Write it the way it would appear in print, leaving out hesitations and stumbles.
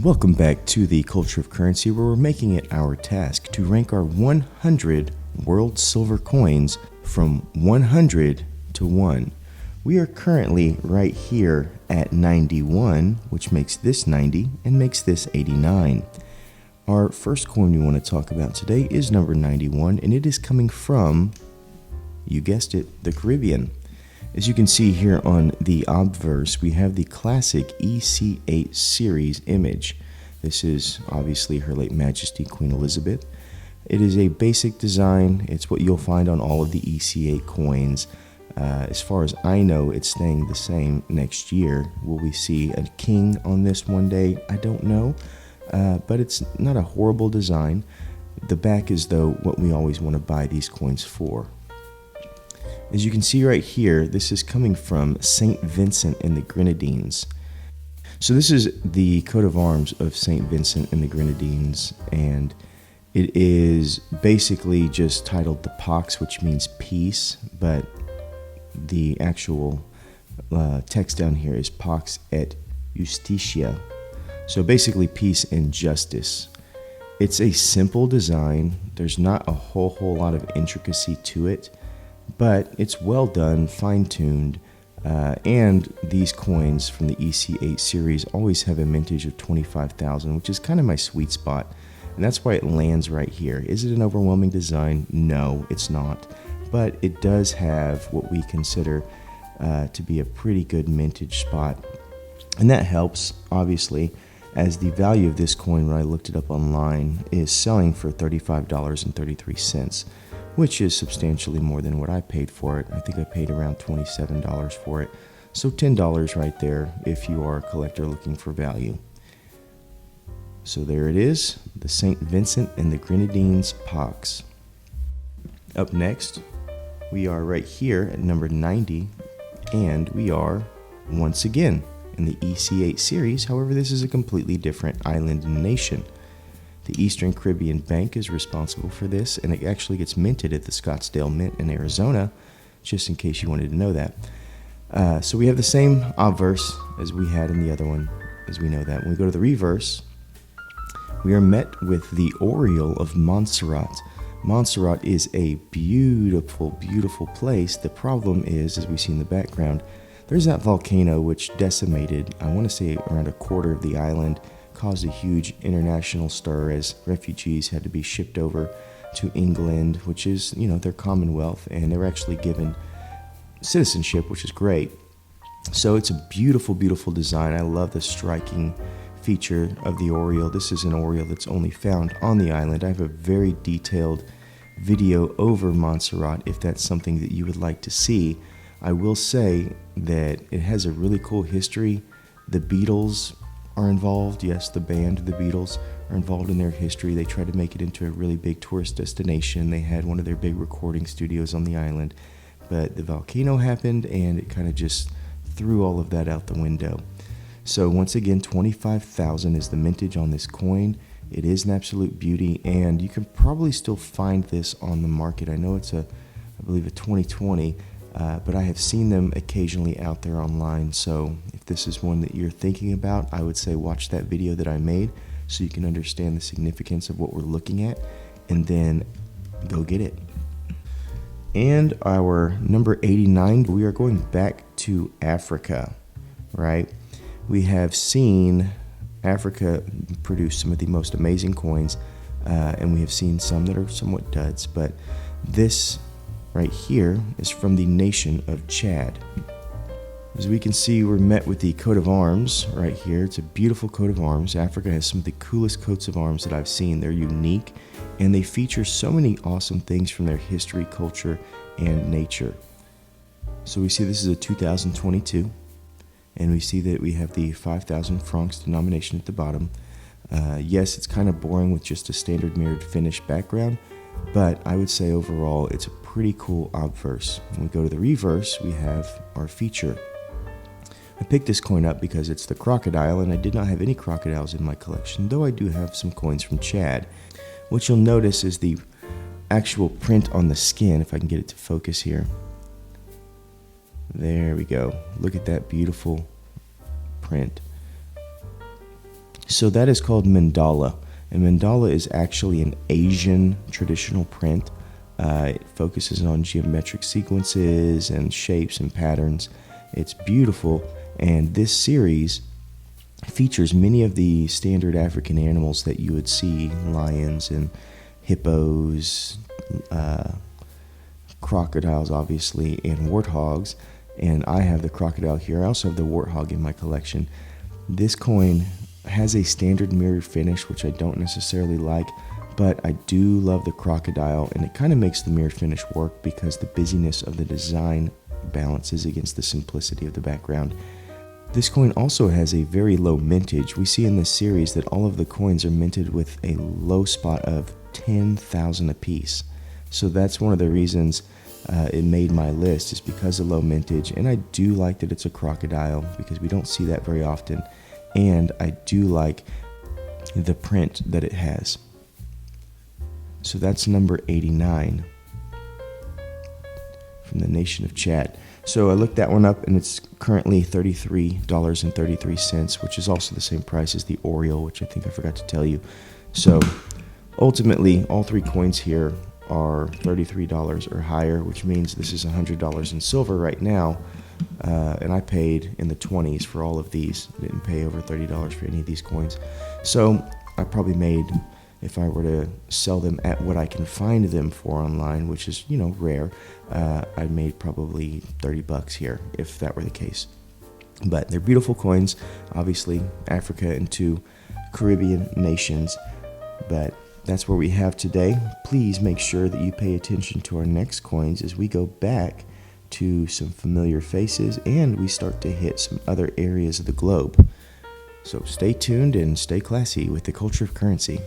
Welcome back to the Culture of Currency, where we're making it our task to rank our 100 world silver coins from 100 to 1. We are currently right here at 91, which makes this 90 and makes this 89. Our first coin we want to talk about today is number 91, and it is coming from, you guessed it, the Caribbean. As you can see here on the obverse, we have the classic EC8 series image. This is obviously Her Late Majesty Queen Elizabeth. It is a basic design. It's what you'll find on all of the EC8 coins. As far as I know, it's staying the same next year. Will we see a king on this one day? I don't know, but it's not a horrible design. The back is, though, what we always want to buy these coins for. As you can see right here, this is coming from St. Vincent and the Grenadines. So this is the coat of arms of St. Vincent and the Grenadines, and it is basically just titled the Pax, which means peace, but the actual text down here is Pax et Justitia. So basically peace and justice. It's a simple design. There's not a whole lot of intricacy to it, but it's well done, fine-tuned, and these coins from the EC8 series always have a mintage of 25,000, which is kind of my sweet spot, and that's why it lands right here. Is it an overwhelming design? No, it's not, but it does have what we consider to be a pretty good mintage spot, and that helps, obviously, as the value of this coin, when I looked it up online, is selling for $35.33. which is substantially more than what I paid for it. I think I paid around $27 for it. So $10 right there if you are a collector looking for value. So there it is, the St. Vincent and the Grenadines Pax. Up next, we are right here at number 90, and we are once again in the EC8 series. However, this is a completely different island and nation. The Eastern Caribbean Bank is responsible for this, and it actually gets minted at the Scottsdale Mint in Arizona, just in case you wanted to know that. So we have the same obverse as we had in the other one, as we know that. When we go to the reverse, we are met with the Oriole of Montserrat. Montserrat is a beautiful, beautiful place. The problem is, as we see in the background, there's that volcano which decimated, I want to say, around a quarter of the island, caused a huge international stir as refugees had to be shipped over to England, which is, their commonwealth, and they were actually given citizenship, which is great. So it's a beautiful, beautiful design. I love the striking feature of the Oriole. This is an Oriole that's only found on the island. I have a very detailed video over Montserrat if that's something that you would like to see. I will say that it has a really cool history. The Beatles are involved. Yes, the band, the Beatles, are involved in their history. They tried to make it into a really big tourist destination. They had one of their big recording studios on the island, but the volcano happened and it kind of just threw all of that out the window. So once again, 25,000 is the mintage on this coin. It is an absolute beauty, and you can probably still find this on the market. I know it's I believe a 2020, but I have seen them occasionally out there online. So if this is one that you're thinking about, I would say watch that video that I made so you can understand the significance of what we're looking at, and then go get it. And our number 89, we are going back to Africa, right? We have seen Africa produce some of the most amazing coins, and we have seen some that are somewhat duds, but this right here is from the nation of Chad. As we can see, we're met with the coat of arms right here. It's a beautiful coat of arms. Africa has some of the coolest coats of arms that I've seen. They're unique, and they feature so many awesome things from their history, culture, and nature. So we see this is a 2022, and we see that we have the 5,000 francs denomination at the bottom. Yes, it's kind of boring with just a standard mirrored finish background, but I would say overall it's a pretty cool obverse. When we go to the reverse, we have our feature. I picked this coin up because it's the crocodile, and I did not have any crocodiles in my collection, though I do have some coins from Chad. What you'll notice is the actual print on the skin, if I can get it to focus here. There we go. Look at that beautiful print. So that is called mandala. And mandala is actually an Asian traditional print. It focuses on geometric sequences and shapes and patterns. It's beautiful, and this series features many of the standard African animals that you would see: lions and hippos, crocodiles, obviously, and warthogs. And I have the crocodile here. I also have the warthog in my collection. This coin has a standard mirrored finish, which I don't necessarily like, but I do love the crocodile, and it kind of makes the mirrored finish work because the busyness of the design balances against the simplicity of the background. This coin also has a very low mintage. We see in this series that all of the coins are minted with a low spot of 10,000 apiece. So that's one of the reasons it made my list, is because of low mintage. And I do like that it's a crocodile because we don't see that very often. And I do like the print that it has. So that's number 89 from the Nation of Chat. So I looked that one up, and it's currently $33.33, which is also the same price as the Oriole, which I think I forgot to tell you. So ultimately, all three coins here are $33 or higher, which means this is $100 in silver right now. And I paid in the 20s for all of these. I didn't pay over $30 for any of these coins. So I probably made, if I were to sell them at what I can find them for online, which is, rare, I made probably $30 here if that were the case. But they're beautiful coins, obviously Africa and 2 Caribbean nations. But that's where we have today. Please make sure that you pay attention to our next coins as we go back to some familiar faces and we start to hit some other areas of the globe. So stay tuned and stay classy with the culture of currency.